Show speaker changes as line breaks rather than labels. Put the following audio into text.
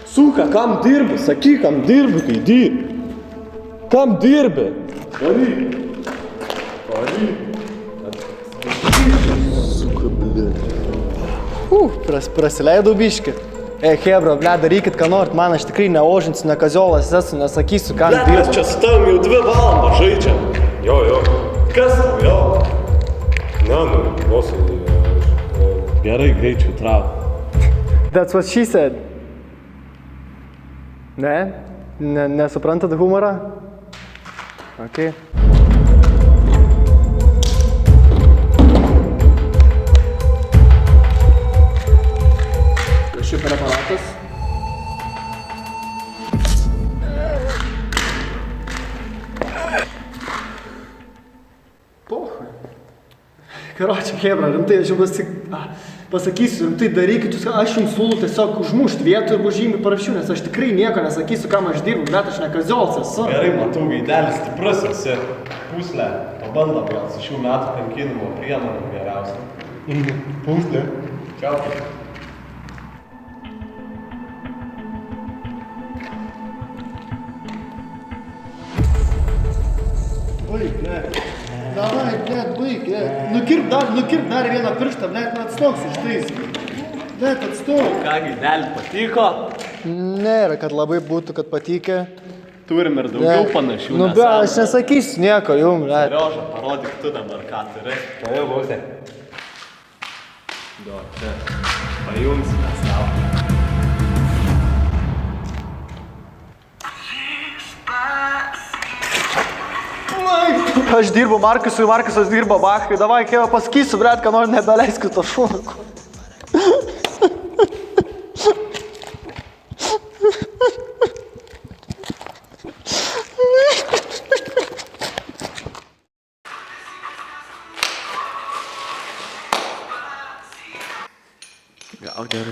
Suka, kam dirbi? Sakyk, kam dirbi, kai dirbi. Kam dirbi? Varyk. Suka, blėt.
Prasileidau biškį. Hebra, ble, darykit, ką norit, man aš tikrai neožinsiu, ne kaziolas esu, nesakysiu, kam
Blet, mes
dirbu.
čia su tavim jau 2 valandas žaidžiam. Jo. Kas tau, jo? Vos. Gerai, greičiau trauk.
That's what she said. Ne? Nesuprantat humorą? Okay. Šį preparatas. Pochai. Karočią, Hebra, rimtai, aš jums pasakysiu, rimtai darykit, aš jums siūlau tiesiog užmušti vietą ir žymiai parašiau, nes aš tikrai nieko nesakysiu, kam aš dirbu, bet aš ne kaziolas esu.
Gerai, matau, gaidelis stiprus esi. Puslę, pabandom gal su šių metų kankinimo priemonių geriausia. Puslė. Čiau.
Baig, blėt. Davai, blėt, baig, blėt. Nukirp dar vieną pirštą, blėt, atstok su šitais. Blėt, atstok.
Ką, gaidelį patiko?
Nėra, kad labai būtų, kad patikė.
Turim ir daugiau panašių.
Nu, be, aš nesakysiu nieko jum, blėt.
Serioža, parodyk tu dabar, ką turi. Jau, bausė. Do, čia. Pajungsime savo.
Aš dirbu Markusui, Markusas dirba Bachai. Davai, Keva, pasakysiu, bret, ką nori, nebeleisk to šūko. Gal gerai.